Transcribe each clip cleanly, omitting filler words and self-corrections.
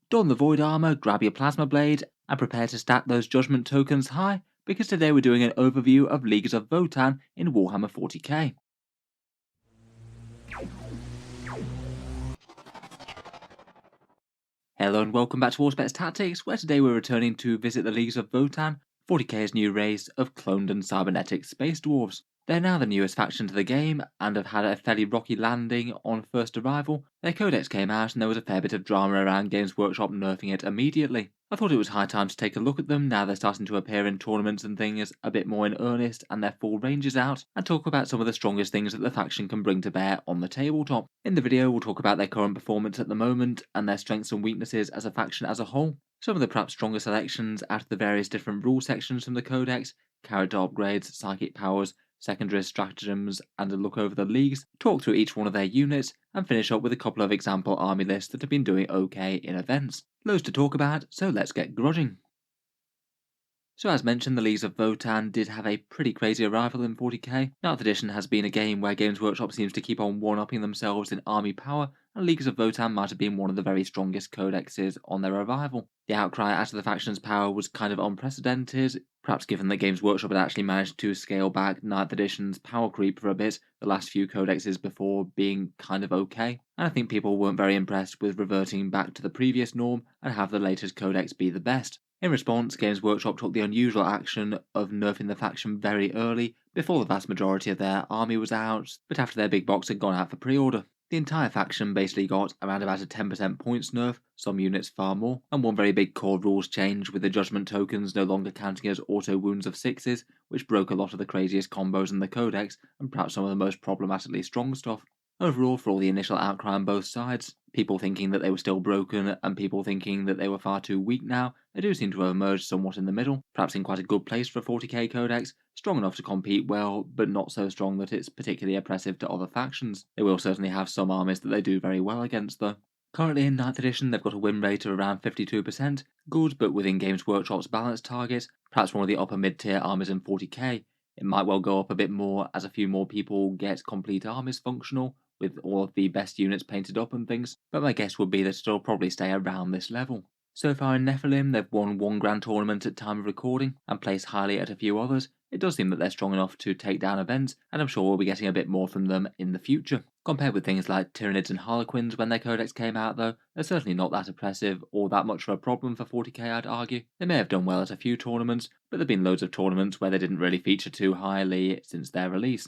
Don the Void Armor, grab your Plasma Blade, and prepare to stack those Judgment tokens high, because today we're doing an overview of Leagues of Votann in Warhammer 40K. Hello and welcome back to Auspex Tactics, where today we're returning to visit the Leagues of Votann, 40K's new race of cloned and cybernetic space dwarves. They're now the newest faction to the game, and have had a fairly rocky landing on first arrival. Their Codex came out and there was a fair bit of drama around Games Workshop nerfing it immediately. I thought it was high time to take a look at them now they're starting to appear in tournaments and things a bit more in earnest and their full range is out, and talk about some of the strongest things that the faction can bring to bear on the tabletop. In the video we'll talk about their current performance at the moment and their strengths and weaknesses as a faction as a whole, some of the perhaps stronger selections out of the various different rule sections from the Codex, character upgrades, psychic powers, secondary stratagems, and a look over the leagues, talk through each one of their units, and finish up with a couple of example army lists that have been doing okay in events. Loads to talk about, so let's get grudging. So as mentioned, the Leagues of Votann did have a pretty crazy arrival in 40k. 9th edition has been a game where Games Workshop seems to keep on one-upping themselves in army power, and Leagues of Votann might have been one of the very strongest codexes on their arrival. The outcry after the faction's power was kind of unprecedented, perhaps given that Games Workshop had actually managed to scale back 9th edition's power creep for a bit, the last few codexes before being kind of okay, and I think people weren't very impressed with reverting back to the previous norm and have the latest codex be the best. In response, Games Workshop took the unusual action of nerfing the faction very early, before the vast majority of their army was out, but after their big box had gone out for pre-order. The entire faction basically got around about a 10% points nerf, some units far more, and one very big core rules change with the judgment tokens no longer counting as auto wounds of 6s, which broke a lot of the craziest combos in the codex, and perhaps some of the most problematically strong stuff. Overall, for all the initial outcry on both sides, people thinking that they were still broken and people thinking that they were far too weak now, they do seem to have emerged somewhat in the middle, perhaps in quite a good place for a 40k codex, strong enough to compete well, but not so strong that it's particularly oppressive to other factions. They will certainly have some armies that they do very well against though. Currently in 9th edition they've got a win rate of around 52%, good but within Games Workshop's balance target, perhaps one of the upper mid-tier armies in 40k. It might well go up a bit more as a few more people get complete armies functional, with all of the best units painted up and things, but my guess would be that it'll probably stay around this level. So far in Nephilim, they've won one grand tournament at time of recording, and placed highly at a few others. It does seem that they're strong enough to take down events, and I'm sure we'll be getting a bit more from them in the future. Compared with things like Tyranids and Harlequins when their codex came out though, they're certainly not that oppressive or that much of a problem for 40k I'd argue. They may have done well at a few tournaments, but there've been loads of tournaments where they didn't really feature too highly since their release.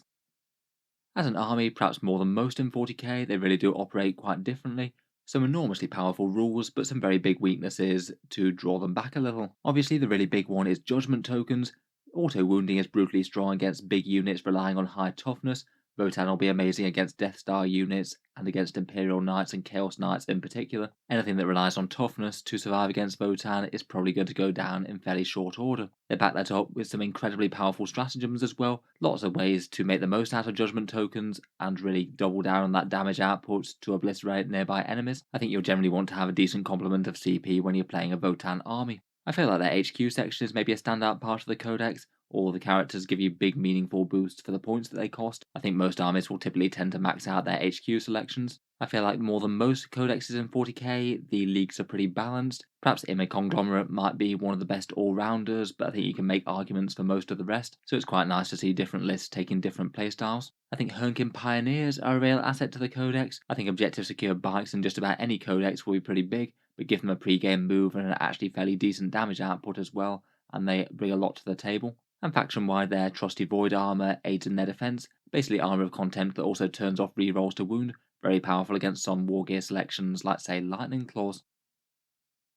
As an army, perhaps more than most in 40k, they really do operate quite differently. Some enormously powerful rules, but some very big weaknesses to draw them back a little. Obviously, the really big one is judgment tokens. Auto wounding is brutally strong against big units relying on high toughness. Votann will be amazing against Death Star units and against Imperial Knights and Chaos Knights in particular. Anything that relies on toughness to survive against Votann is probably going to go down in fairly short order. They back that up with some incredibly powerful stratagems as well, lots of ways to make the most out of judgment tokens and really double down on that damage output to obliterate nearby enemies. I think you'll generally want to have a decent complement of CP when you're playing a Votann army. I feel like their HQ section is maybe a standout part of the codex. All the characters give you big meaningful boosts for the points that they cost. I think most armies will typically tend to max out their HQ selections. I feel like more than most codexes in 40k, the leagues are pretty balanced. Perhaps Ymyr Conglomerate might be one of the best all-rounders, but I think you can make arguments for most of the rest, so it's quite nice to see different lists taking different playstyles. I think Hernkin Pioneers are a real asset to the codex. I think objective secure bikes in just about any codex will be pretty big, but give them a pre-game move and an actually fairly decent damage output as well, and they bring a lot to the table. And faction-wide, their trusty Void Armor aids in their defense, basically armor of contempt that also turns off rerolls to wound, very powerful against some wargear selections like say Lightning Claws.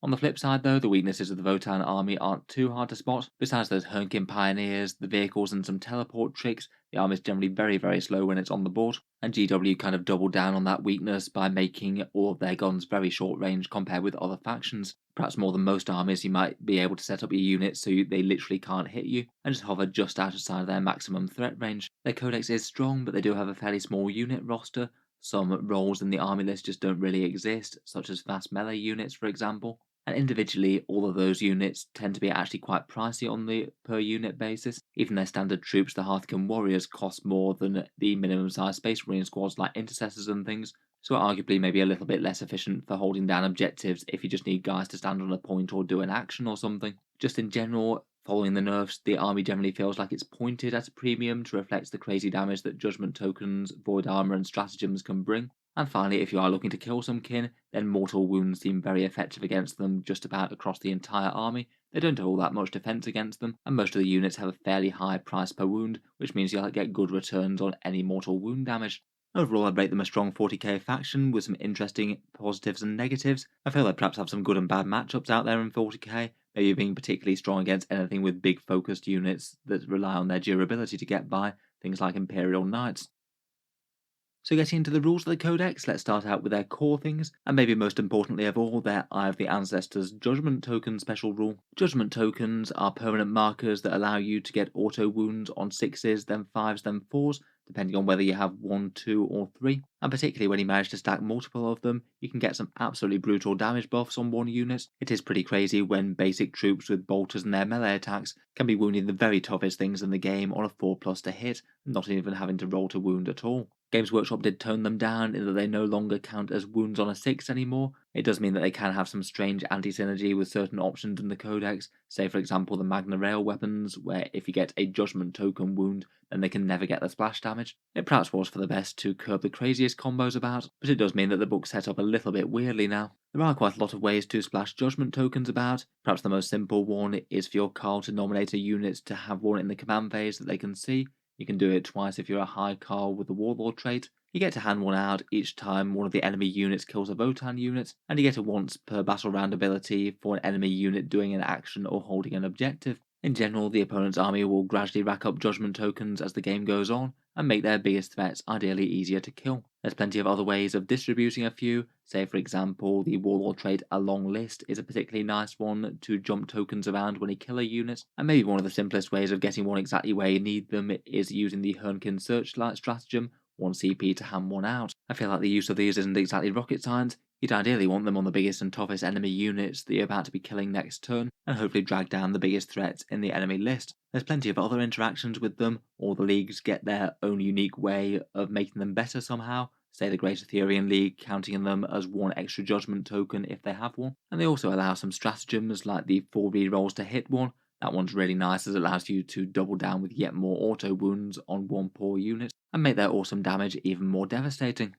On the flip side though, the weaknesses of the Votann army aren't too hard to spot. Besides those Hernkin Pioneers, the vehicles and some teleport tricks, the army is generally very slow when it's on the board, and GW kind of doubled down on that weakness by making all of their guns very short range compared with other factions. Perhaps more than most armies, you might be able to set up your units so they literally can't hit you, and just hover just outside of their maximum threat range. Their codex is strong, but they do have a fairly small unit roster. Some roles in the army list just don't really exist, such as fast melee units for example. And individually, all of those units tend to be actually quite pricey on the per unit basis. Even their standard troops, the Hearthkin Warriors, cost more than the minimum size Space Marine squads like Intercessors and things, so arguably maybe a little bit less efficient for holding down objectives if you just need guys to stand on a point or do an action or something. Just in general, following the nerfs, the army generally feels like it's pointed at a premium to reflect the crazy damage that judgment tokens, void armor, and stratagems can bring. And finally, if you are looking to kill some kin, then mortal wounds seem very effective against them just about across the entire army. They don't have all that much defense against them, and most of the units have a fairly high price per wound, which means you'll get good returns on any mortal wound damage. Overall, I'd rate them a strong 40k faction with some interesting positives and negatives. I feel they perhaps have some good and bad matchups out there in 40k, maybe being particularly strong against anything with big focused units that rely on their durability to get by, things like Imperial Knights. So getting into the rules of the Codex, let's start out with their core things, and maybe most importantly of all, their Eye of the Ancestors Judgment Token special rule. Judgment tokens are permanent markers that allow you to get auto wounds on 6s, then 5s, then 4s, depending on whether you have 1, 2, or 3, and particularly when you manage to stack multiple of them, you can get some absolutely brutal damage buffs on one unit. It is pretty crazy when basic troops with bolters and their melee attacks can be wounding the very toughest things in the game on a 4+ to hit, not even having to roll to wound at all. Games Workshop did tone them down in that they no longer count as wounds on a 6 anymore. It does mean that they can have some strange anti-synergy with certain options in the Codex, say for example the Magna Rail weapons, where if you get a Judgment Token wound, then they can never get the splash damage. It perhaps was for the best to curb the craziest combos about, but it does mean that the book's set up a little bit weirdly now. There are quite a lot of ways to splash Judgment Tokens about. Perhaps the most simple one is for your Carl to nominate a unit to have one in the command phase that they can see. You can do it twice if you're a high Carl with the Warlord Trait. You get to hand one out each time one of the enemy units kills a Votann unit, and you get a once per battle round ability for an enemy unit doing an action or holding an objective. In general, the opponent's army will gradually rack up judgment tokens as the game goes on, and make their biggest threats ideally easier to kill. There's plenty of other ways of distributing a few, say for example the Warlord Trait A Long List is a particularly nice one to jump tokens around when you kill a unit, and maybe one of the simplest ways of getting one exactly where you need them is using the Hernkin Searchlight stratagem, 1 CP to hand one out. I feel like the use of these isn't exactly rocket science. You'd ideally want them on the biggest and toughest enemy units that you're about to be killing next turn, and hopefully drag down the biggest threats in the enemy list. There's plenty of other interactions with them. All the leagues get their own unique way of making them better somehow, say the Great Etherean League counting them as 1 extra judgment token if they have one, and they also allow some stratagems like the 4 rerolls to hit one. That one's really nice as it allows you to double down with yet more auto wounds on one poor unit, and make their awesome damage even more devastating.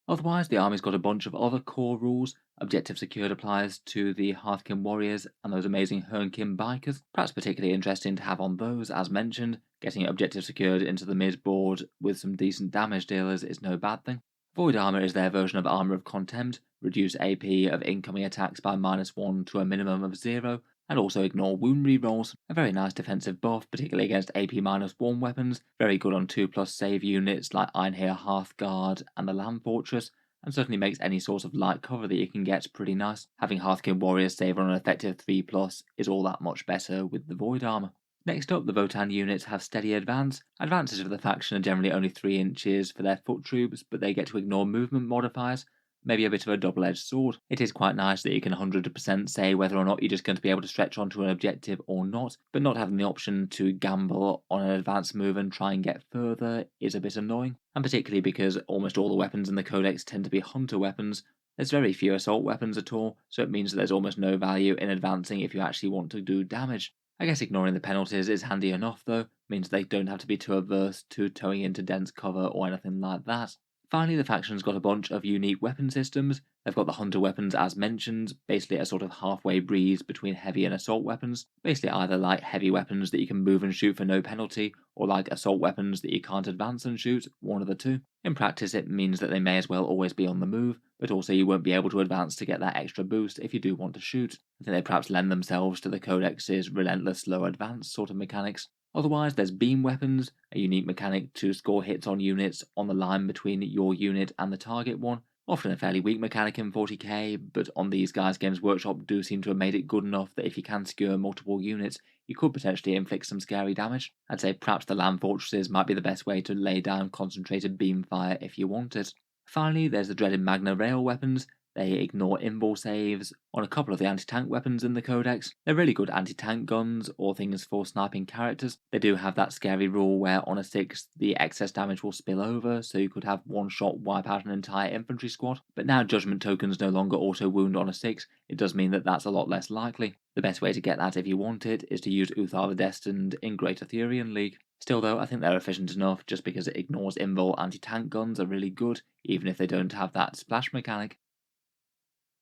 Otherwise, the army's got a bunch of other core rules. Objective secured applies to the Hearthkin warriors and those amazing Hernkin bikers. Perhaps particularly interesting to have on those, as mentioned. Getting objective secured into the mid-board with some decent damage dealers is no bad thing. Void armor is their version of Armor of Contempt, reduce AP of incoming attacks by -1 to a minimum of 0, and also ignore wound rerolls. A very nice defensive buff, particularly against AP -1 weapons, very good on 2+ save units like Ymyr Hearthguard and the Land Fortress, and certainly makes any sort of light cover that you can get pretty nice. Having Hearthkin Warriors save on an effective 3+ is all that much better with the Void armor. Next up, the Votann units have steady advance. Advances of the faction are generally only 3 inches for their foot troops, but they get to ignore movement modifiers. Maybe a bit of a double-edged sword. It is quite nice that you can 100% say whether or not you're just going to be able to stretch onto an objective or not, but not having the option to gamble on an advanced move and try and get further is a bit annoying, and particularly because almost all the weapons in the Codex tend to be hunter weapons. There's very few assault weapons at all, so it means that there's almost no value in advancing if you actually want to do damage. I guess ignoring the penalties is handy enough though, means they don't have to be too averse to towing into dense cover or anything like that. Finally, the faction's got a bunch of unique weapon systems. They've got the hunter weapons as mentioned, basically a sort of halfway breeze between heavy and assault weapons. Basically either like heavy weapons that you can move and shoot for no penalty, or like assault weapons that you can't advance and shoot, one of the two. In practice it means that they may as well always be on the move, but also you won't be able to advance to get that extra boost if you do want to shoot. I think they perhaps lend themselves to the Codex's relentless slow advance sort of mechanics. Otherwise, there's beam weapons, a unique mechanic to score hits on units on the line between your unit and the target one. Often a fairly weak mechanic in 40k, but on these guys Games Workshop do seem to have made it good enough that if you can secure multiple units, you could potentially inflict some scary damage. I'd say perhaps the Land Fortresses might be the best way to lay down concentrated beam fire if you want it. Finally, there's the dreaded Magna Rail weapons. They ignore invul saves on a couple of the anti-tank weapons in the Codex. They're really good anti-tank guns or things for sniping characters. They do have that scary rule where on a 6 the excess damage will spill over, so you could have one shot wipe out an entire infantry squad. But now judgment tokens no longer auto wound on a 6, it does mean that that's a lot less likely. The best way to get that if you want it is to use Uthar the Destined in Great Arthurian League. Still though, I think they're efficient enough just because it ignores invul anti-tank guns are really good, even if they don't have that splash mechanic.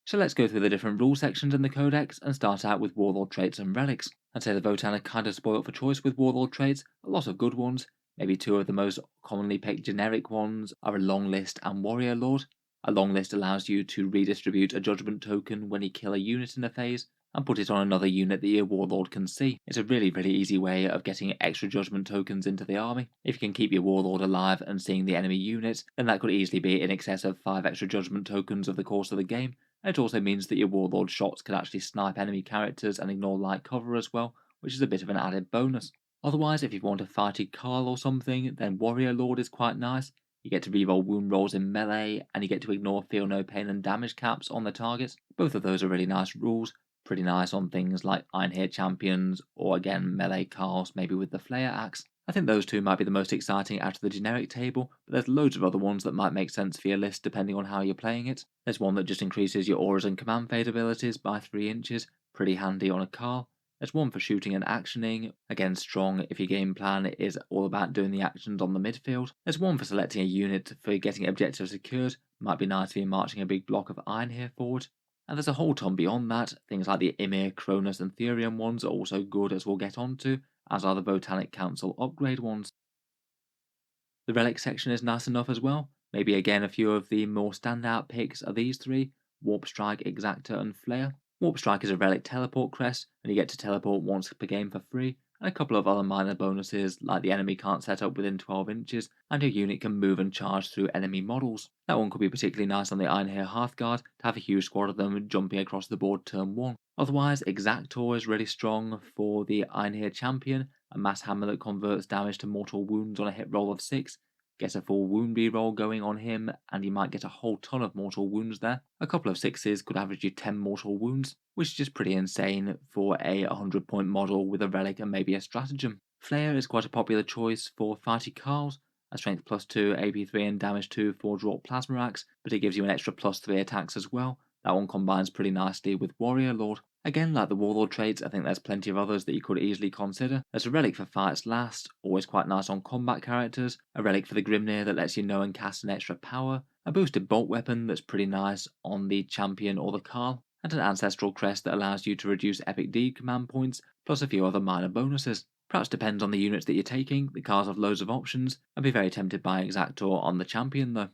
So let's go through the different rule sections in the Codex and start out with Warlord Traits and Relics. I'd say the Votann are kind of spoilt for choice with Warlord Traits, a lot of good ones. Maybe two of the most commonly picked generic ones are a Long List and Warrior Lord. A Long List allows you to redistribute a judgment token when you kill a unit in a phase, and put it on another unit that your Warlord can see. It's a really easy way of getting extra judgment tokens into the army. If you can keep your Warlord alive and seeing the enemy units, then that could easily be in excess of 5 extra judgment tokens over the course of the game. And it also means that your Warlord shots can actually snipe enemy characters and ignore light cover as well, which is a bit of an added bonus. Otherwise, if you want a fighty Carl or something, then Warrior Lord is quite nice. You get to reroll wound rolls in melee, and you get to ignore feel no pain and damage caps on the targets. Both of those are really nice rules, pretty nice on things like Ymyr champions, or again melee Carls, maybe with the Flayer axe. I think those two might be the most exciting out of the generic table, but there's loads of other ones that might make sense for your list depending on how you're playing it. There's one that just increases your auras and command fade abilities by 3 inches, pretty handy on a Carl. There's one for shooting and actioning, again strong if your game plan is all about doing the actions on the midfield. There's one for selecting a unit for getting objectives secured, might be nice if you're marching a big block of iron here forward. And there's a whole ton beyond that, things like the Ymyr, Kronus and Therium ones are also good as we'll get onto, as are the Votannic Council upgrade ones. The Relic section is nice enough as well. Maybe again a few of the more standout picks are these 3, Warp Strike, Exactor and Flayer. Warp Strike is a Relic teleport crest, and you get to teleport once per game for free, and a couple of other minor bonuses like the enemy can't set up within 12 inches, and your unit can move and charge through enemy models. That one could be particularly nice on the Ironhair Hearthguard to have a huge squad of them jumping across the board turn 1. Otherwise, Exactor is really strong for the Ironhair champion, a mass hammer that converts damage to mortal wounds on a hit roll of 6. Get a full wound reroll going on him, and you might get a whole ton of mortal wounds there. A couple of 6s could average you 10 mortal wounds, which is just pretty insane for a 100-point model with a relic and maybe a stratagem. Flayer is quite a popular choice for fighty Carls, a strength +2, AP3 and damage 2 for drop plasma axe, but it gives you an extra +3 attacks as well. That one combines pretty nicely with Warrior Lord. Again, like the Warlord traits, I think there's plenty of others that you could easily consider. There's a relic for fights last, always quite nice on combat characters, a relic for the Grimnir that lets you know and cast an extra power, a boosted bolt weapon that's pretty nice on the champion or the Carl, and an ancestral crest that allows you to reduce epic deed command points, plus a few other minor bonuses. Perhaps depends on the units that you're taking, the Carls have loads of options. I'd be very tempted by Exactor on the champion though.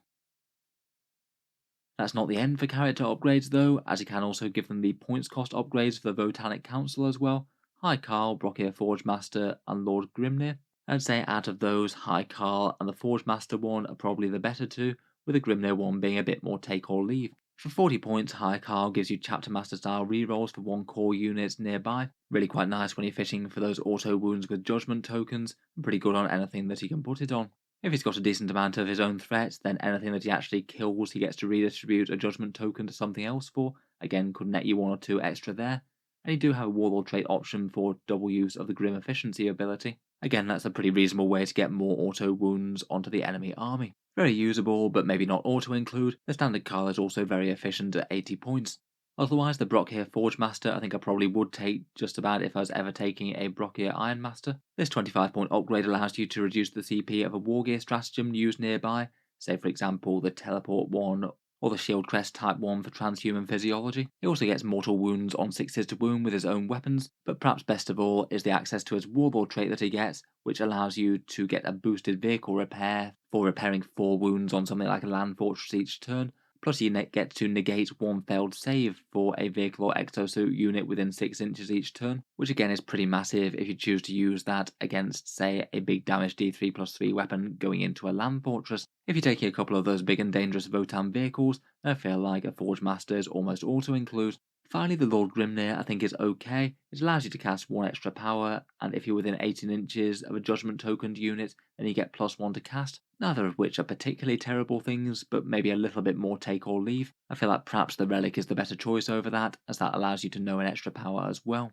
That's not the end for character upgrades though, as you can also give them the points cost upgrades for the Votannic Council as well. High Carl, Brockier Forge Master and Lord Grimnir. I'd say out of those, High Carl and the Forge Master one are probably the better two, with the Grimnir one being a bit more take or leave. For 40 points, High Carl gives you Chapter Master style rerolls for 1 core unit nearby. Really quite nice when you're fishing for those auto wounds with judgment tokens, and pretty good on anything that he can put it on. If he's got a decent amount of his own threats, then anything that he actually kills he gets to redistribute a judgment token to something else for, again could net you 1 or 2 extra there. And you do have a Warlord trait option for double use of the Grim Efficiency ability. Again, that's a pretty reasonable way to get more auto wounds onto the enemy army. Very usable, but maybe not auto include. The standard Carl is also very efficient at 80 points. Otherwise, the Brockier Forge Master I think I probably would take just about if I was ever taking a Brockier Iron Master. This 25-point upgrade allows you to reduce the CP of a Wargear stratagem used nearby, say for example the Teleport one or the Shield Crest Type 1 for Transhuman Physiology. He also gets mortal wounds on 6s to wound with his own weapons, but perhaps best of all is the access to his Warlord trait that he gets, which allows you to get a boosted vehicle repair for repairing 4 wounds on something like a Land Fortress each turn. Plus you get to negate 1 failed save for a vehicle or exosuit unit within 6 inches each turn, which again is pretty massive if you choose to use that against, say, a big damage D3+3 weapon going into a land fortress. If you're taking a couple of those big and dangerous Votann vehicles, then I feel like a Forge Master is almost auto-include. Finally, the Lord Grimnir I think is okay. It allows you to cast 1 extra power, and if you're within 18 inches of a judgment tokened unit, then you get +1 to cast. Neither of which are particularly terrible things, but maybe a little bit more take or leave. I feel like perhaps the Relic is the better choice over that, as that allows you to know an extra power as well.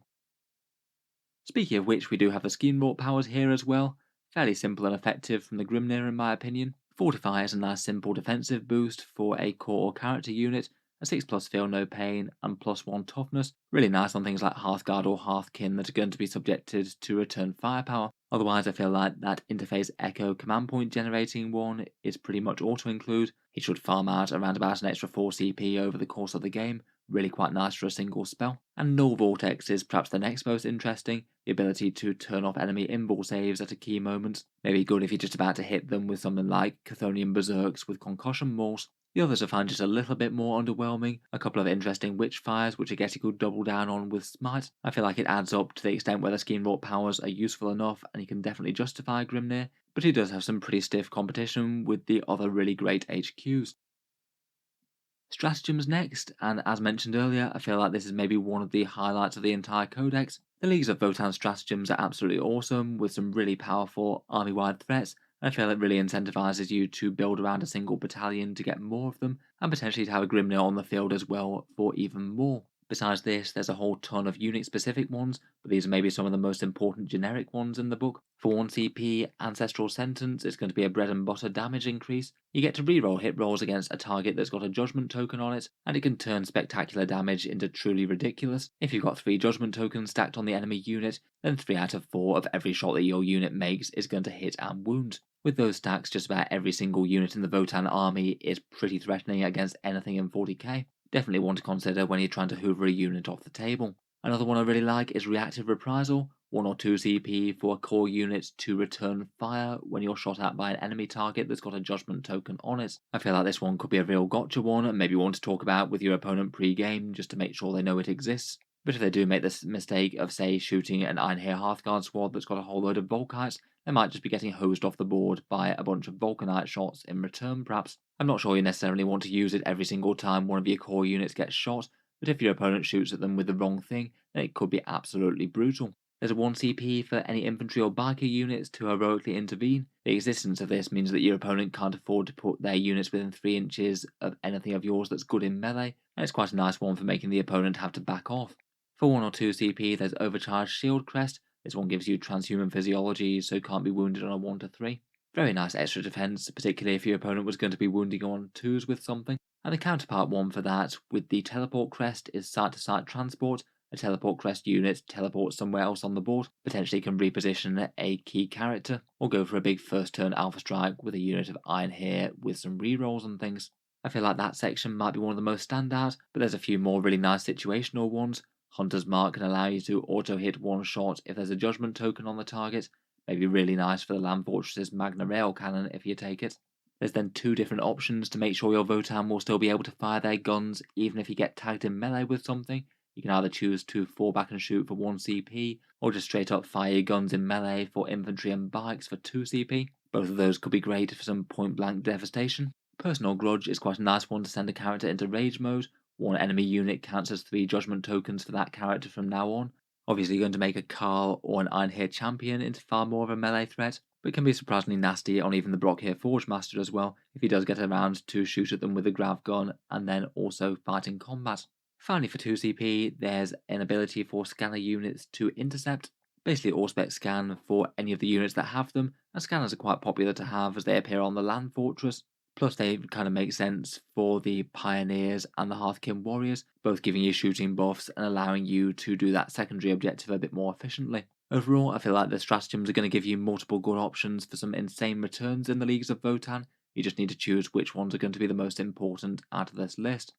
Speaking of which, we do have the Skeinwrought powers here as well. Fairly simple and effective from the Grimnir in my opinion. Fortify is a nice simple defensive boost for a core or character unit, a 6+ feel no pain, and +1 toughness. Really nice on things like Hearthguard or Hearthkin that are going to be subjected to return firepower. Otherwise, I feel like that interface echo command point generating one is pretty much auto-include. It should farm out around about an extra 4 CP over the course of the game. Really quite nice for a single spell. And Null Vortex is perhaps the next most interesting, the ability to turn off enemy invul saves at a key moment. Maybe good if you're just about to hit them with something like Chthonian Berserks with Concussion Morse. The others I find just a little bit more underwhelming. A couple of interesting Witchfires which I guess you could double down on with Smite. I feel like it adds up to the extent where the Skeinwrought powers are useful enough and you can definitely justify Grimnir, but he does have some pretty stiff competition with the other really great HQs. Stratagems next, and as mentioned earlier, I feel like this is maybe one of the highlights of the entire Codex. The Leagues of Votann stratagems are absolutely awesome, with some really powerful army-wide threats, and I feel it really incentivizes you to build around a single battalion to get more of them, and potentially to have a Grimnir on the field as well for even more. Besides this, there's a whole ton of unit-specific ones, but these are maybe some of the most important generic ones in the book. For 1 CP, Ancestral Sentence is going to be a bread and butter damage increase. You get to reroll hit rolls against a target that's got a judgment token on it, and it can turn spectacular damage into truly ridiculous. If you've got 3 judgment tokens stacked on the enemy unit, then 3 out of 4 of every shot that your unit makes is going to hit and wound. With those stacks, just about every single unit in the Votann army is pretty threatening against anything in 40k. Definitely one to consider when you're trying to hoover a unit off the table. Another one I really like is Reactive Reprisal, 1 or 2 CP for a core unit to return fire when you're shot at by an enemy target that's got a judgment token on it. I feel like this one could be a real gotcha one and maybe one to talk about with your opponent pre-game just to make sure they know it exists. But if they do make this mistake of, say, shooting an Ymyr Hearthguard squad that's got a whole load of Volkites, they might just be getting hosed off the board by a bunch of Vulcanite shots in return, perhaps. I'm not sure you necessarily want to use it every single time one of your core units gets shot, but if your opponent shoots at them with the wrong thing, then it could be absolutely brutal. There's a 1 CP for any infantry or biker units to heroically intervene. The existence of this means that your opponent can't afford to put their units within 3 inches of anything of yours that's good in melee, and it's quite a nice one for making the opponent have to back off. For 1 or 2 CP, there's Overcharged Shield Crest. This one gives you transhuman physiology, so can't be wounded on a 1 to 3. Very nice extra defense, particularly if your opponent was going to be wounding on 2s with something. And the counterpart one for that, with the Teleport Crest, is site-to-site transport. A Teleport Crest unit teleports somewhere else on the board, potentially can reposition a key character, or go for a big first turn Alpha Strike with a unit of Iron here with some rerolls and things. I feel like that section might be one of the most standout, but there's a few more really nice situational ones. Hunter's Mark can allow you to auto-hit 1 shot if there's a judgment token on the target. Maybe really nice for the Land Fortress's Magna Rail cannon if you take it. There's then 2 different options to make sure your Votann will still be able to fire their guns even if you get tagged in melee with something. You can either choose to fall back and shoot for 1 CP, or just straight up fire your guns in melee for infantry and bikes for 2 CP. Both of those could be great for some point blank devastation. Personal Grudge is quite a nice one to send a character into rage mode. 1 enemy unit counts as 3 judgment tokens for that character from now on. Obviously you're going to make a Carl or an Ironhair champion into far more of a melee threat, but it can be surprisingly nasty on even the Brockhair Forge Master as well, if he does get around to shoot at them with a grav gun and then also fight in combat. Finally for 2 CP, there's an ability for scanner units to intercept. Basically Auspex scan for any of the units that have them, and scanners are quite popular to have as they appear on the Land Fortress. Plus they kind of make sense for the Pioneers and the Hearthkin Warriors, both giving you shooting buffs and allowing you to do that secondary objective a bit more efficiently. Overall, I feel like the stratagems are going to give you multiple good options for some insane returns in the Leagues of Votann. You just need to choose which ones are going to be the most important out of this list.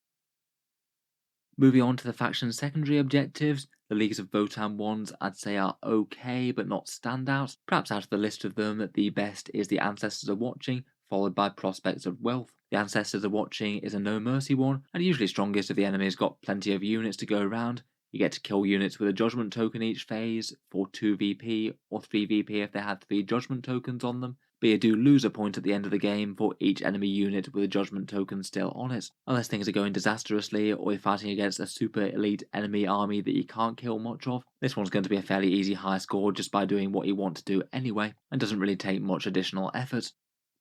Moving on to the faction's secondary objectives, the Leagues of Votann ones I'd say are okay but not standout. Perhaps out of the list of them, the best is the Ancestors are Watching, followed by Prospects of Wealth. The Ancestors are Watching is a no mercy one, and usually strongest if the enemy's got plenty of units to go around. You get to kill units with a judgment token each phase for 2 VP or 3 VP if they had 3 judgment tokens on them. but you do lose a point at the end of the game for each enemy unit with a judgment token still on it. Unless things are going disastrously or you're fighting against a super elite enemy army that you can't kill much of, this one's going to be a fairly easy high score just by doing what you want to do anyway, and doesn't really take much additional effort.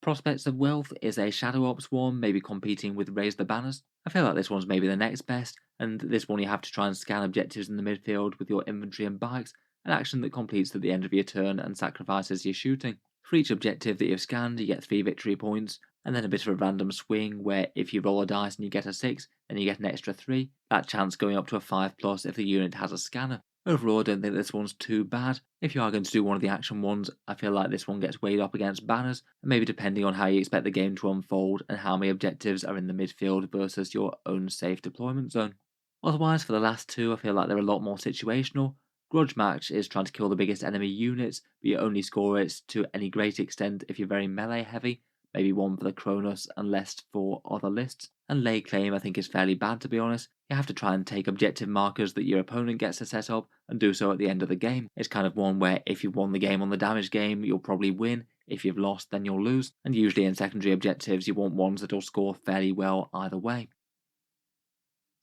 Prospects of Wealth is a Shadow Ops one, maybe competing with Raise the Banners. I feel like this one's maybe the next best, and this one you have to try and scan objectives in the midfield with your infantry and bikes, an action that completes at the end of your turn and sacrifices your shooting. For each objective that you've scanned, you get 3 victory points, and then a bit of a random swing where if you roll a dice and you get a 6, then you get an extra 3, that chance going up to a 5+ if the unit has a scanner. Overall, I don't think this one's too bad. If you are going to do one of the action ones, I feel like this one gets weighed up against banners, and maybe depending on how you expect the game to unfold and how many objectives are in the midfield versus your own safe deployment zone. Otherwise, for the last two, I feel like they're a lot more situational. Grudge Match is trying to kill the biggest enemy units, but you only score it to any great extent if you're very melee heavy, maybe one for the Kronus and less for other lists. And Lay Claim I think is fairly bad, to be honest. You have to try and take objective markers that your opponent gets to set up and do so at the end of the game. It's kind of one where if you've won the game on the damage game, you'll probably win. If you've lost, then you'll lose. And usually in secondary objectives, you want ones that'll score fairly well either way.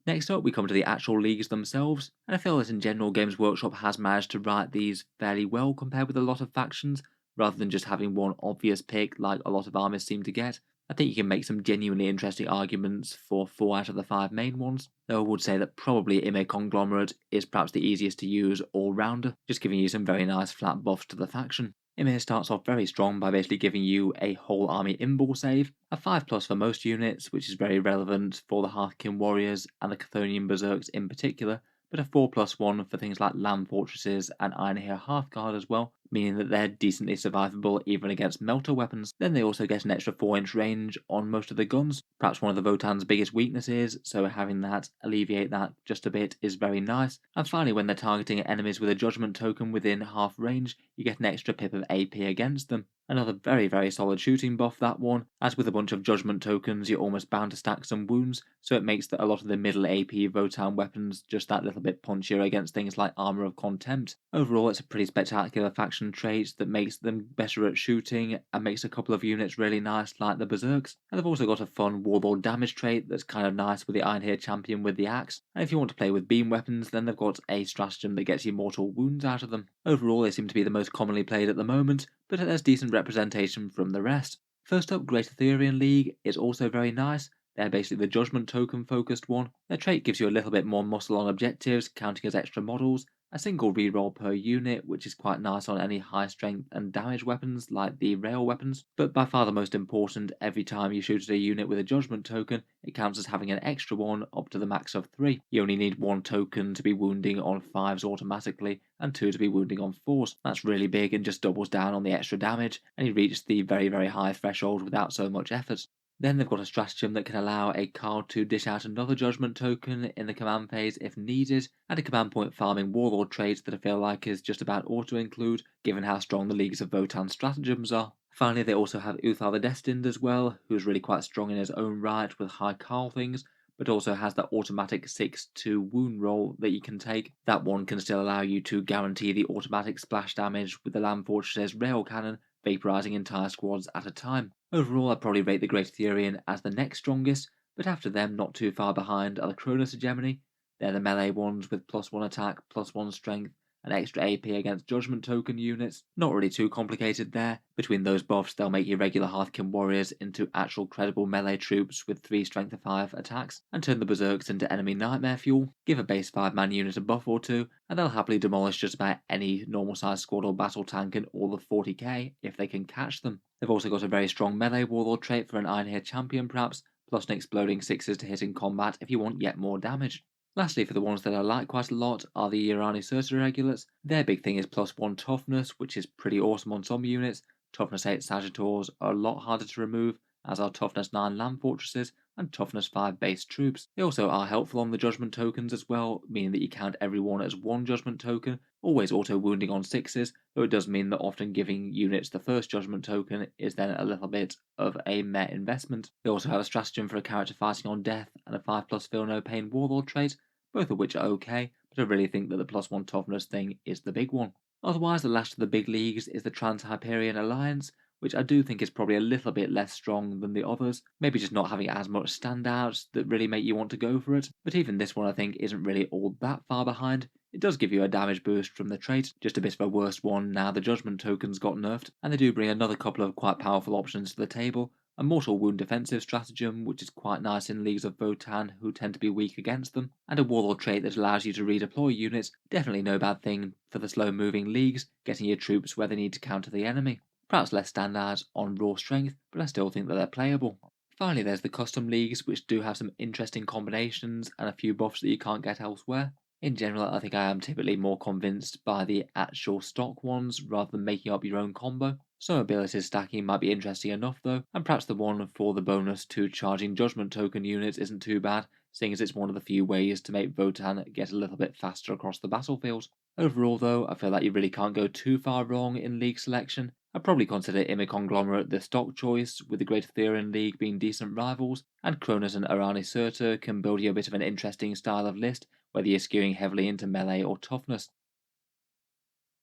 Next up, we come to the actual leagues themselves, and I feel that in general Games Workshop has managed to write these fairly well compared with a lot of factions, rather than just having one obvious pick like a lot of armies seem to get. I think you can make some genuinely interesting arguments for 4 out of the 5 main ones, though I would say that probably Ymyr Conglomerate is perhaps the easiest to use all-rounder, just giving you some very nice flat buffs to the faction. Ymyr starts off very strong by basically giving you a whole army invul save, a 5+ for most units, which is very relevant for the Hearthkin Warriors and the Chthonian Berserks in particular, but a 4+1 for things like Land Fortresses and Ironhair Hearthguard as well, meaning that they're decently survivable even against melter weapons. Then they also get an extra 4-inch range on most of the guns, perhaps one of the Votann's biggest weaknesses, so having that alleviate that just a bit is very nice. And finally, when they're targeting enemies with a judgment token within half range, you get an extra pip of AP against them. Another very, very solid shooting buff, that one. As with a bunch of judgment tokens, you're almost bound to stack some wounds, so it makes a lot of the middle AP Votann weapons just that little bit punchier against things like Armour of Contempt. Overall, it's a pretty spectacular faction trait that makes them better at shooting and makes a couple of units really nice, like the Berserks. And they've also got a fun Warlord damage trait that's kind of nice with the Ironhair Champion with the axe. And if you want to play with beam weapons, then they've got a stratagem that gets you mortal wounds out of them. Overall, they seem to be the most commonly played at the moment, but there's decent representation from the rest. First up, Great Etherean League is also very nice. They're basically the judgment token focused one. Their trait gives you a little bit more muscle on objectives, counting as extra models, a single reroll per unit, which is quite nice on any high strength and damage weapons like the rail weapons, but by far the most important, every time you shoot at a unit with a judgment token, it counts as having an extra one up to the max of 3. You only need 1 token to be wounding on 5s automatically, and 2 to be wounding on 4s. That's really big and just doubles down on the extra damage, and you reach the very, very high threshold without so much effort. Then they've got a stratagem that can allow a card to dish out another judgment token in the command phase if needed, and a command point farming Warlord Traits that I feel like is just about auto-include, given how strong the Leagues of Votann stratagems are. Finally, they also have Uthar the Destined as well, who's really quite strong in his own right with high Carl things, but also has that automatic 6-2 wound roll that you can take. That one can still allow you to guarantee the automatic splash damage with the Land Fortress's rail cannon, vaporizing entire squads at a time. Overall, I'd probably rate the Great Etherean as the next strongest, but after them, not too far behind, are the Cronus Hegemony. They're the melee ones with +1 attack, +1 strength, and extra AP against judgment token units. Not really too complicated there. Between those buffs, they'll make your regular Hearthkin warriors into actual credible melee troops with 3 strength of 5 attacks, and turn the Berserks into enemy nightmare fuel. Give a base 5-man unit a buff or 2, and they'll happily demolish just about any normal sized squad or battle tank in all of 40k if they can catch them. They've also got a very strong melee Warlord trait for an Ironhair Champion perhaps, plus an exploding 6s to hit in combat if you want yet more damage. Lastly, for the ones that I like quite a lot are the Irani Surtur Regulates. Their big thing is +1 toughness, which is pretty awesome on some units. Toughness 8 Sagittars are a lot harder to remove, as are Toughness 9 Land Fortresses and Toughness 5 base troops. They also are helpful on the judgment tokens as well, meaning that you count everyone as 1 judgment token, always auto-wounding on 6s, though it does mean that often giving units the first judgment token is then a little bit of a meh investment. They also have a stratagem for a character fighting on death and a 5+ Feel No Pain Warlord trait, both of which are okay, but I really think that the +1 toughness thing is the big one. Otherwise, the last of the big leagues is the Trans-Hyperion Alliance, which I do think is probably a little bit less strong than the others, maybe just not having as much standouts that really make you want to go for it. But even this one I think isn't really all that far behind. It does give you a damage boost from the trait, just a bit of a worse one now the judgment tokens got nerfed, and they do bring another couple of quite powerful options to the table. A mortal wound defensive stratagem, which is quite nice in Leagues of Votann who tend to be weak against them, and a Warlord trait that allows you to redeploy units, definitely no bad thing for the slow moving leagues, getting your troops where they need to counter the enemy. Perhaps less standards on raw strength, but I still think that they're playable. Finally, there's the custom leagues, which do have some interesting combinations and a few buffs that you can't get elsewhere. In general, I think I am typically more convinced by the actual stock ones rather than making up your own combo. Some abilities stacking might be interesting enough though, and perhaps the one for the bonus to charging judgment token units isn't too bad, seeing as it's one of the few ways to make Votann get a little bit faster across the battlefield. Overall though, I feel like you really can't go too far wrong in league selection. I'd probably consider Ymyr Conglomerate the stock choice, with the Great Etherean League being decent rivals, and Kronus and Arani Surtur can build you a bit of an interesting style of list, whether you're skewing heavily into melee or toughness.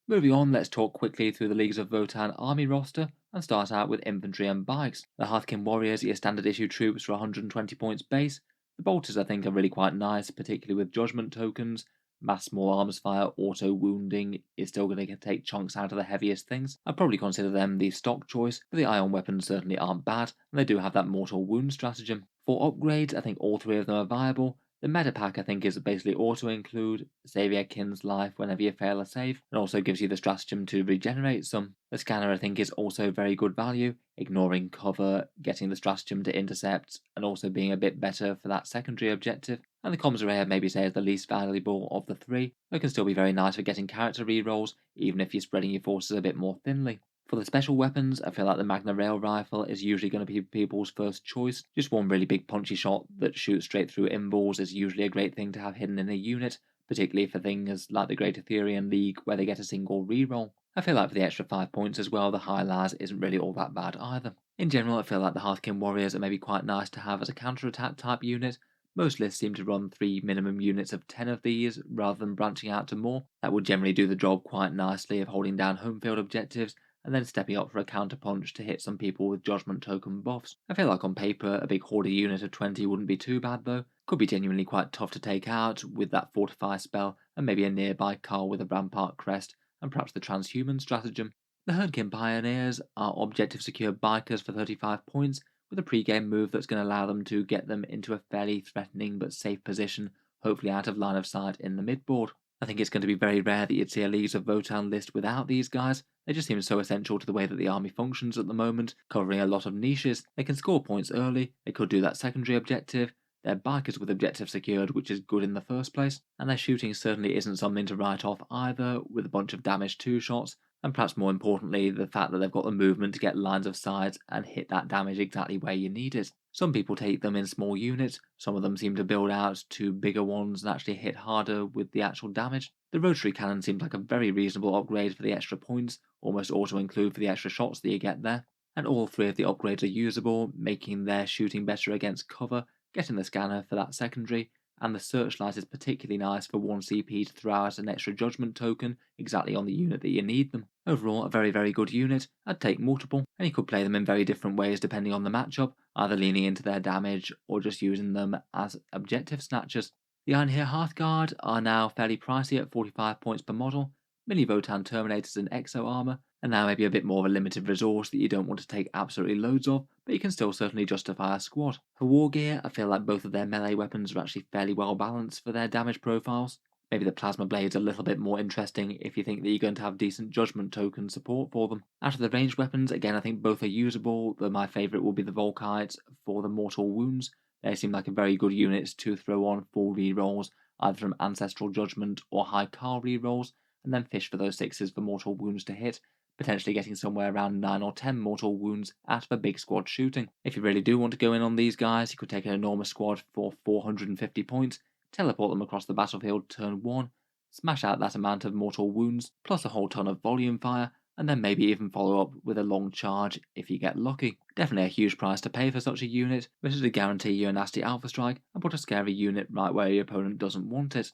Moving on, let's talk quickly through the Leagues of Votann army roster, and start out with infantry and bikes. The Hearthkin Warriors are your standard issue troops for 120 points base. The bolters I think are really quite nice, particularly with judgment tokens. Mass small arms fire, auto wounding is still going to take chunks out of the heaviest things. I'd probably consider them the stock choice, but the ion weapons certainly aren't bad, and they do have that mortal wound stratagem. For upgrades, I think all three of them are viable. The meta pack I think is basically auto-include, save your kin's life whenever you fail a save, and also gives you the stratagem to regenerate some. The scanner I think is also very good value, ignoring cover, getting the stratagem to intercept, and also being a bit better for that secondary objective. And the comms array I'd maybe say is the least valuable of the three, but can still be very nice for getting character rerolls, even if you're spreading your forces a bit more thinly. For the special weapons, I feel like the Magna Rail Rifle is usually going to be people's first choice. Just one really big punchy shot that shoots straight through inballs is usually a great thing to have hidden in a unit, particularly for things like the Great Etherean League where they get a single reroll. I feel like for the extra 5 points as well, the High Las isn't really all that bad either. In general, I feel like the Hearthkin Warriors are maybe quite nice to have as a counter-attack type unit. Most lists seem to run 3 minimum units of 10 of these, rather than branching out to more. That would generally do the job quite nicely of holding down home field objectives, and then stepping up for a counterpunch to hit some people with judgment token buffs. I feel like on paper, a big hoarder unit of 20 wouldn't be too bad though. Could be genuinely quite tough to take out with that fortify spell, and maybe a nearby Carl with a rampart crest, and perhaps the transhuman stratagem. The Herdkin Pioneers are objective secure bikers for 35 points, with a pre-game move that's going to allow them to get them into a fairly threatening but safe position, hopefully out of line of sight in the midboard. I think it's going to be very rare that you'd see a Leagues of Votann list without these guys. They just seem so essential to the way that the army functions at the moment, covering a lot of niches. They can score points early, they could do that secondary objective, they're bikers with objective secured, which is good in the first place, and their shooting certainly isn't something to write off either, with a bunch of damage 2 shots, and perhaps more importantly, the fact that they've got the movement to get lines of sight and hit that damage exactly where you need it. Some people take them in small units, some of them seem to build out to bigger ones and actually hit harder with the actual damage. The rotary cannon seems like a very reasonable upgrade for the extra points, almost auto-include for the extra shots that you get there. And all three of the upgrades are usable, making their shooting better against cover, getting the scanner for that secondary, and the searchlight is particularly nice for 1 CP to throw out an extra judgment token exactly on the unit that you need them. Overall, a very good unit. I'd take multiple, and you could play them in very different ways depending on the matchup, either leaning into their damage or just using them as objective snatchers. The Ymyr Hearthguard are now fairly pricey at 45 points per model, mini Votann Terminators and Exo Armor, and now maybe a bit more of a limited resource that you don't want to take absolutely loads of, but you can still certainly justify a squad. For war gear, I feel like both of their melee weapons are actually fairly well balanced for their damage profiles. Maybe the Plasma Blade's a little bit more interesting if you think that you're going to have decent judgment token support for them. Out of the ranged weapons, again I think both are usable, though my favourite will be the Volkites for the mortal wounds. They seem like a very good unit to throw on full rerolls, either from Ancestral Judgment or High Carl rerolls, and then fish for those 6s for mortal wounds to hit, potentially getting somewhere around 9 or 10 mortal wounds out of a big squad shooting. If you really do want to go in on these guys, you could take an enormous squad for 450 points, teleport them across the battlefield turn 1, smash out that amount of mortal wounds, plus a whole ton of volume fire, and then maybe even follow up with a long charge if you get lucky. Definitely a huge price to pay for such a unit, but it'll guarantee you a nasty alpha strike and put a scary unit right where your opponent doesn't want it.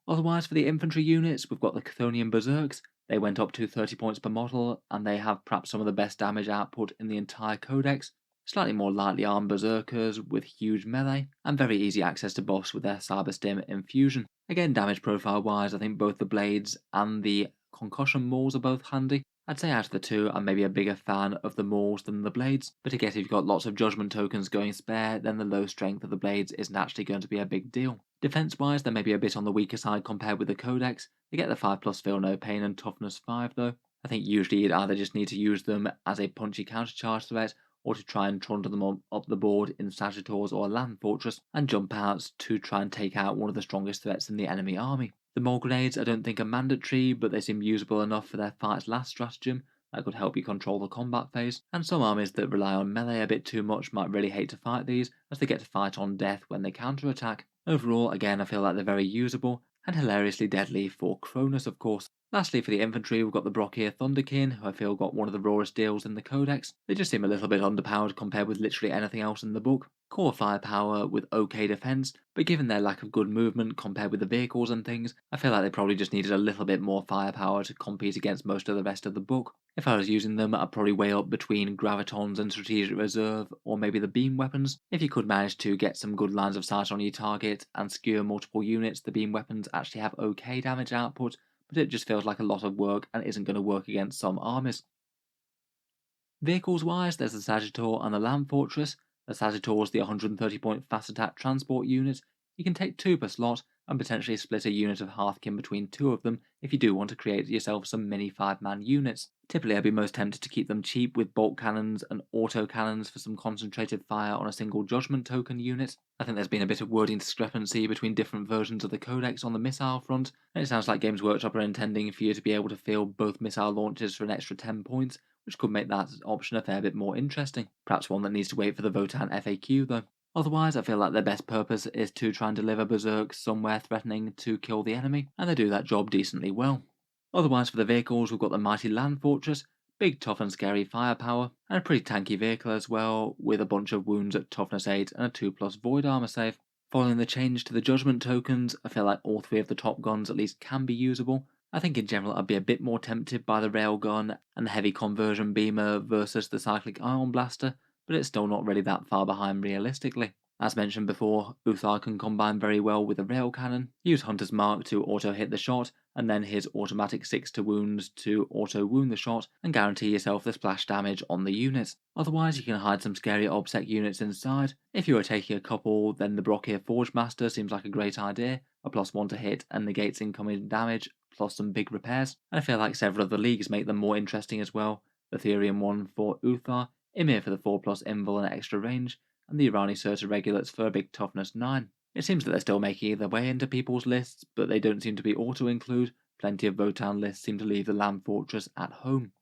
Otherwise, for the infantry units, we've got the Chthonian Berserks. They went up to 30 points per model, and they have perhaps some of the best damage output in the entire Codex. Slightly more lightly armed berserkers with huge melee, and very easy access to buffs with their cyber stim infusion. Again, damage profile wise, I think both the blades and the concussion mauls are both handy. I'd say out of the two, I'm maybe a bigger fan of the mauls than the blades, but again, if you've got lots of judgment tokens going spare, then the low strength of the blades isn't actually going to be a big deal. Defense wise, they're maybe a bit on the weaker side compared with the Codex. They get the 5+ feel no pain and toughness 5 though. I think usually you'd either just need to use them as a punchy countercharge threat, or to try and trundle them up the board in Sagittars or Land Fortress, and jump outs to try and take out one of the strongest threats in the enemy army. The Mole Grenades I don't think are mandatory, but they seem usable enough for their Fight's Last stratagem that could help you control the combat phase, and some armies that rely on melee a bit too much might really hate to fight these, as they get to fight on death when they counterattack. Overall, again, I feel like they're very usable, and hilariously deadly for Kronus, of course. Lastly, for the infantry, we've got the Brockier Thunderkin, who I feel got one of the rawest deals in the Codex. They just seem a little bit underpowered compared with literally anything else in the book. Core firepower with okay defense, but given their lack of good movement compared with the vehicles and things, I feel like they probably just needed a little bit more firepower to compete against most of the rest of the book. If I was using them, I'd probably weigh up between Gravitons and Strategic Reserve, or maybe the beam weapons. If you could manage to get some good lines of sight on your target and skewer multiple units, the beam weapons actually have okay damage output, but it just feels like a lot of work and isn't going to work against some armies. Vehicles wise, there's the Sagittar and the Land Fortress. The Sagittar's the 130 point fast attack transport unit. You can take 2 per slot and potentially split a unit of Hearthkin between 2 of them if you do want to create yourself some mini 5-man units. Typically, I'd be most tempted to keep them cheap with bolt cannons and auto cannons for some concentrated fire on a single judgment token unit. I think there's been a bit of wording discrepancy between different versions of the Codex on the missile front, and it sounds like Games Workshop are intending for you to be able to field both missile launchers for an extra 10 points, which could make that option a fair bit more interesting. Perhaps one that needs to wait for the Votann FAQ though. Otherwise, I feel like their best purpose is to try and deliver berserks somewhere threatening to kill the enemy, and they do that job decently well. Otherwise, for the vehicles, we've got the mighty Land Fortress, big, tough and scary firepower, and a pretty tanky vehicle as well, with a bunch of wounds at toughness 8 and a 2+ void armor save. Following the change to the judgment tokens, I feel like all 3 of the top guns at least can be usable. I think in general I'd be a bit more tempted by the railgun and the heavy conversion beamer versus the cyclic ion blaster, but it's still not really that far behind realistically. As mentioned before, Uthar can combine very well with the rail cannon, use Hunter's Mark to auto hit the shot, and then his automatic 6 to wounds to auto wound the shot and guarantee yourself the splash damage on the unit. Otherwise, you can hide some scary OBSEC units inside. If you are taking a couple, then the Brockier Forge Master seems like a great idea, a +1 to hit and negates incoming damage, plus some big repairs, and I feel like several of the leagues make them more interesting as well. The Therian one for Uthar, Ymyr for the 4+ invul and extra range, and the Irani Surta Regulates for a big toughness 9. It seems that they're still making their way into people's lists, but they don't seem to be auto-include. Plenty of Votann lists seem to leave the Land Fortress at home.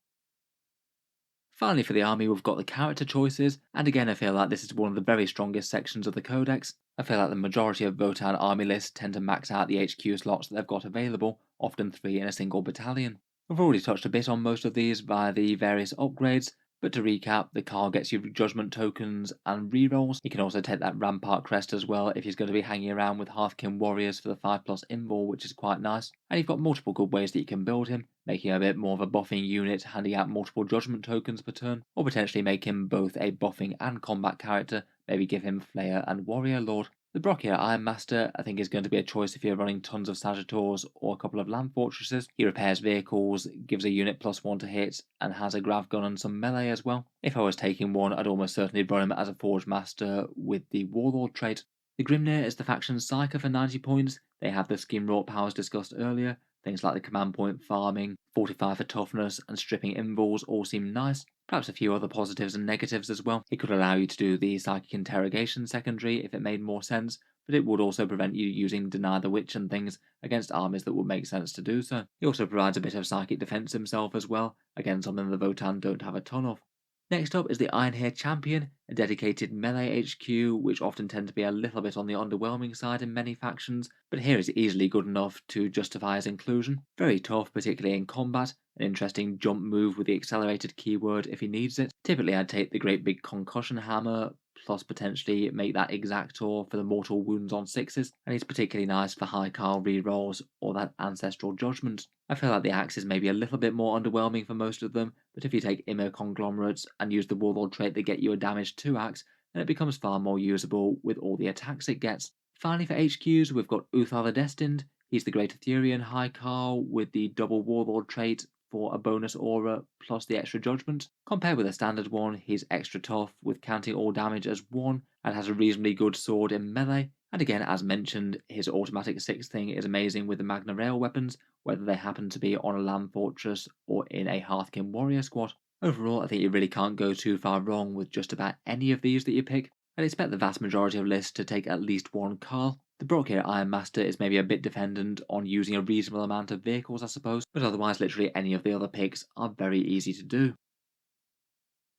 Finally, for the army, we've got the character choices, and again I feel like this is one of the very strongest sections of the Codex. I feel like the majority of Votann army lists tend to max out the HQ slots that they've got available, often 3 in a single battalion. We've already touched a bit on most of these via the various upgrades, but to recap, the car gets you judgment tokens and rerolls. You can also take that Rampart crest as well if he's going to be hanging around with Hearthkin warriors for the 5+ invul, which is quite nice. And you've got multiple good ways that you can build him, making him a bit more of a buffing unit, handing out multiple judgment tokens per turn, or potentially make him both a buffing and combat character, maybe give him Flayer and Warrior Lord. The Brockier Iron Master I think is going to be a choice if you're running tons of Sagittars or a couple of Land Fortresses. He repairs vehicles, gives a unit +1 to hit, and has a grav gun and some melee as well. If I was taking one, I'd almost certainly run him as a Forge Master with the Warlord Trait. The Grimnir is the faction's Psyker for 90 points. They have the Skeinwrought powers discussed earlier. Things like the command point farming, 45 for toughness, and stripping invuls all seem nice. Perhaps a few other positives and negatives as well. It could allow you to do the psychic interrogation secondary if it made more sense, but it would also prevent you using Deny the Witch and things against armies that would make sense to do so. He also provides a bit of psychic defense himself as well, again something the Votann don't have a ton of. Next up is the Ironhair Champion, a dedicated melee HQ, which often tend to be a little bit on the underwhelming side in many factions, but here is easily good enough to justify his inclusion. Very tough, particularly in combat, an interesting jump move with the accelerated keyword if he needs it. Typically I'd take the great big concussion hammer, plus potentially make that Exactor for the mortal wounds on 6s, and he's particularly nice for high Carl rerolls or that Ancestral Judgment. I feel like the axe is maybe a little bit more underwhelming for most of them, but if you take Ymyr Conglomerates and use the Warlord trait that get you a damage 2 axe, then it becomes far more usable with all the attacks it gets. Finally for HQs, we've got Uthar the Destined. He's the Great Etherean High Carl with the double Warlord trait for a bonus aura plus the extra judgment. Compared with a standard one, he's extra tough with counting all damage as 1 and has a reasonably good sword in melee. And again, as mentioned, his automatic 6 thing is amazing with the Magna Rail weapons, whether they happen to be on a land fortress or in a Hearthkin warrior squad. Overall, I think you really can't go too far wrong with just about any of these that you pick. I'd expect the vast majority of lists to take at least one Carl. The Brockier Iron Master is maybe a bit dependent on using a reasonable amount of vehicles, I suppose, but otherwise literally any of the other picks are very easy to do.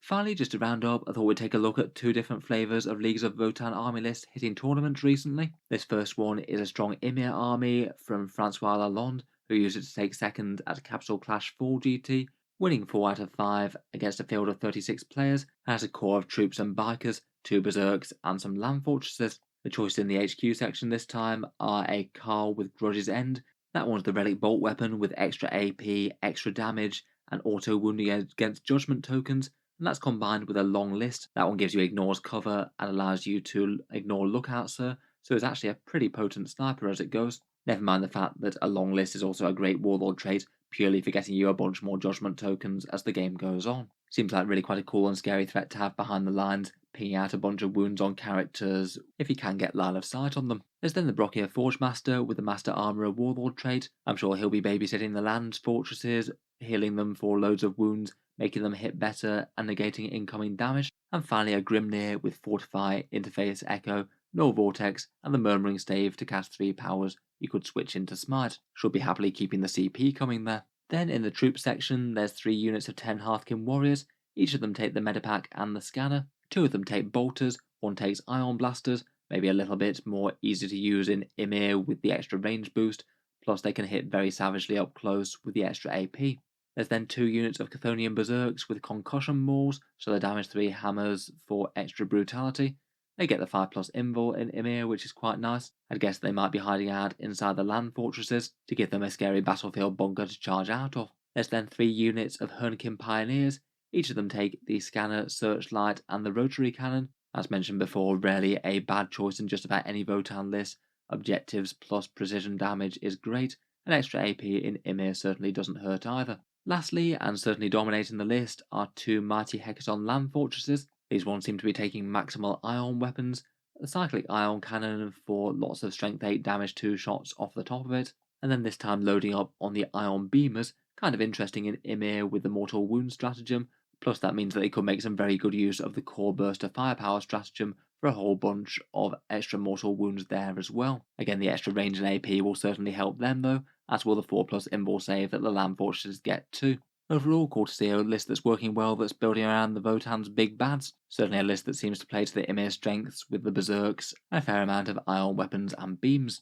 Finally, just to round up, I thought we'd take a look at 2 different flavours of Leagues of Votann army lists hitting tournaments recently. This first one is a strong Ymyr army from Francois Lalonde, who used it to take second at Capital Clash 4 GT, winning 4 out of 5 against a field of 36 players, and has a core of troops and bikers, 2 berserks, and some land fortresses. The choices in the HQ section this time are a Carl with Grudge's End. That one's the relic bolt weapon with extra AP, extra damage, and auto wounding against judgment tokens, and that's combined with a long list. That one gives you ignores cover and allows you to ignore lookout sir, so it's actually a pretty potent sniper as it goes. Never mind the fact that a long list is also a great warlord trait, purely for getting you a bunch more judgment tokens as the game goes on. Seems like really quite a cool and scary threat to have behind the lines, pinging out a bunch of wounds on characters if you can get line of sight on them. There's then the Brockier Forge Master with the Master Armourer Warlord trait. I'm sure he'll be babysitting the land fortresses, healing them for loads of wounds, making them hit better and negating incoming damage. And finally a Grimnir with Fortify, Interface Echo, Null Vortex, and the Murmuring Stave to cast 3 powers you could switch into Smite. Should be happily keeping the CP coming there. Then in the troop section, there's 3 units of 10 Hearthkin warriors. Each of them take the Medipack and the Scanner. 2 of them take Bolters, 1 takes Ion Blasters, maybe a little bit more easy to use in Ymyr with the extra range boost, plus they can hit very savagely up close with the extra AP. There's then 2 units of Chthonian Berserks with Concussion Mauls, so they damage 3 hammers for extra brutality. They get the 5+ invul in Ymyr, which is quite nice. I'd guess they might be hiding out inside the land fortresses to give them a scary battlefield bunker to charge out of. There's then 3 units of Hernkin Pioneers. Each of them take the Scanner, Searchlight, and the Rotary Cannon. As mentioned before, rarely a bad choice in just about any Votann list. Objectives plus precision damage is great, and extra AP in Ymyr certainly doesn't hurt either. Lastly, and certainly dominating the list, are 2 mighty Hecaton land fortresses. These ones seem to be taking maximal ion weapons, a cyclic ion cannon for lots of strength 8 damage 2 shots off the top of it, and then this time loading up on the ion beamers, kind of interesting in Ymyr with the mortal wound stratagem, plus that means that they could make some very good use of the core burster firepower stratagem for a whole bunch of extra mortal wounds there as well. Again, the extra range and AP will certainly help them though, as will the 4+ invul save that the land fortresses get too. Overall, cool to see a list that's working well that's building around the Votann's big bads. Certainly a list that seems to play to the Ymyr strengths with the Berserks and a fair amount of ion weapons and beams.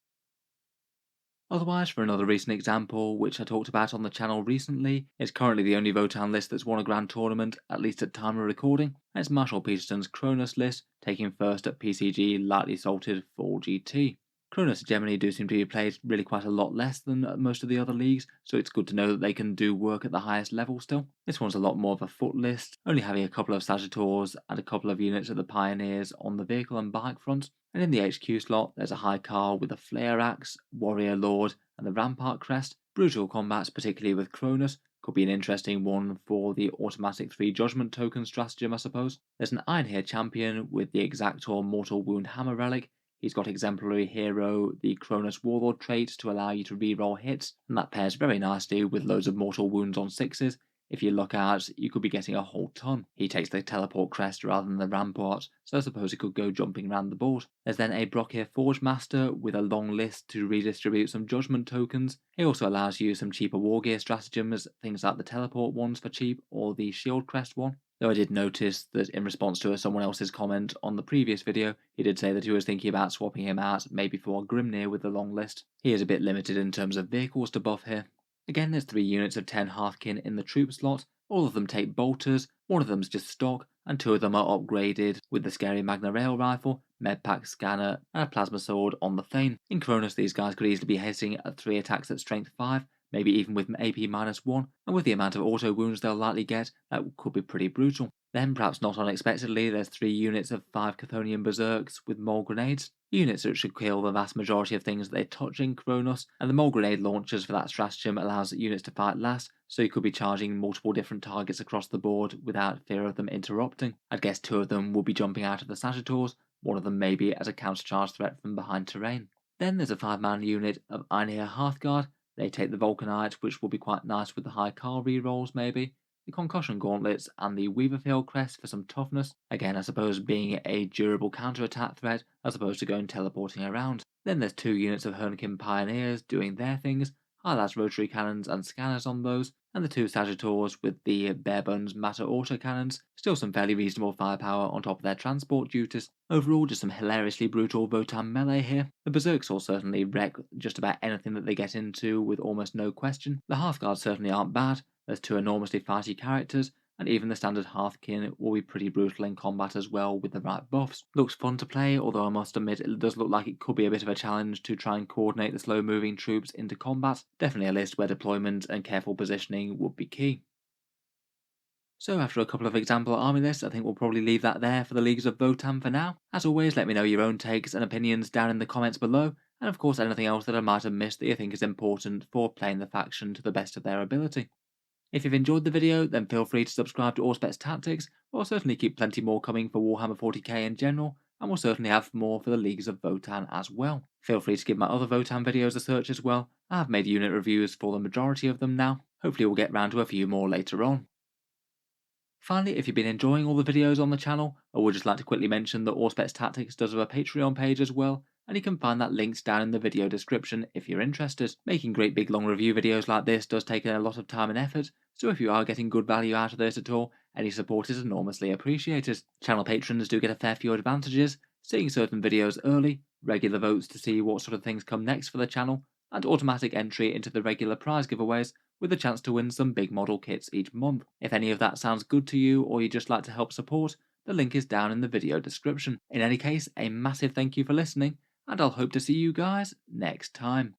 Otherwise, for another recent example, which I talked about on the channel recently, it's currently the only Votann list that's won a grand tournament, at least at time of recording, and it's Marshall Peterson's Kronus list, taking first at PCG Lightly Salted 4 GT. Kronus Hegemony do seem to be played really quite a lot less than most of the other leagues, so it's good to know that they can do work at the highest level still. This one's a lot more of a foot list, only having a couple of Sagitors and a couple of units of the Pioneers on the vehicle and bike front. And in the HQ slot, there's a High Carl with a Flare Axe, Warrior Lord, and the Rampart Crest. Brutal combats, particularly with Kronus, could be an interesting one for the automatic 3 judgment token stratagem, I suppose. There's an Ironhair champion with the Exactor Mortal Wound Hammer Relic. He's got Exemplary Hero, the Kronus Warlord trait to allow you to reroll hits, and that pairs very nicely with loads of mortal wounds on 6s. If you look out, you could be getting a whole ton. He takes the Teleport Crest rather than the Rampart, so I suppose he could go jumping around the board. There's then a Brockier Forge Master with a long list to redistribute some judgment tokens. He also allows you some cheaper Wargear stratagems, things like the Teleport ones for cheap, or the Shield Crest one. Though I did notice that in response to someone else's comment on the previous video, he did say that he was thinking about swapping him out maybe for Grimnir with the long list. He is a bit limited in terms of vehicles to buff here. Again, there's 3 units of 10 Hearthkin in the troop slot. All of them take Bolters, One of them's just stock, and 2 of them are upgraded with the scary Magna Rail rifle, medpack scanner, and a plasma sword on the Thane. In Kronus, these guys could easily be hitting at 3 attacks at strength 5, maybe even with AP -1, and with the amount of auto wounds they'll likely get, that could be pretty brutal. Then, perhaps not unexpectedly, there's 3 units of 5 Chthonian Berserks with mole grenades, units that should kill the vast majority of things that they touch in Kronus, and the mole grenade launchers for that stratagem allows units to fight last, so you could be charging multiple different targets across the board without fear of them interrupting. I'd guess 2 of them will be jumping out of the Sagittars, one of them maybe as a countercharge threat from behind terrain. Then there's a 5-man unit of Ymyr Hearthguard. They take the Vulcanite, which will be quite nice with the high car rerolls maybe, the Concussion Gauntlets, and the Weaverfield Crest for some toughness, again I suppose being a durable counter-attack threat as opposed to going teleporting around. Then there's 2 units of Hernkin Pioneers doing their things, highlights rotary cannons and scanners on those, and the 2 Sagittars with the barebones matter autocannons, still some fairly reasonable firepower on top of their transport duties. Overall, just some hilariously brutal Votann melee here. The Berserks will certainly wreck just about anything that they get into with almost no question. The Hearthguards certainly aren't bad, there's 2 enormously fighty characters, and even the standard Hearthkin will be pretty brutal in combat as well with the right buffs. Looks fun to play, although I must admit it does look like it could be a bit of a challenge to try and coordinate the slow moving troops into combat. Definitely a list where deployment and careful positioning would be key. So after a couple of example army lists, I think we'll probably leave that there for the Leagues of Votann for now. As always, let me know your own takes and opinions down in the comments below, and of course anything else that I might have missed that you think is important for playing the faction to the best of their ability. If you've enjoyed the video, then feel free to subscribe to Auspex Tactics. We'll certainly keep plenty more coming for Warhammer 40K in general, and we'll certainly have more for the Leagues of Votann as well. Feel free to give my other Votann videos a search as well. I've made unit reviews for the majority of them now. Hopefully we'll get round to a few more later on. Finally, if you've been enjoying all the videos on the channel, I would just like to quickly mention that Auspex Tactics does have a Patreon page as well, and you can find that links down in the video description if you're interested. Making great big long review videos like this does take a lot of time and effort, so if you are getting good value out of this at all, any support is enormously appreciated. Channel patrons do get a fair few advantages, seeing certain videos early, regular votes to see what sort of things come next for the channel, and automatic entry into the regular prize giveaways, with a chance to win some big model kits each month. If any of that sounds good to you, or you'd just like to help support, the link is down in the video description. In any case, a massive thank you for listening, and I'll hope to see you guys next time.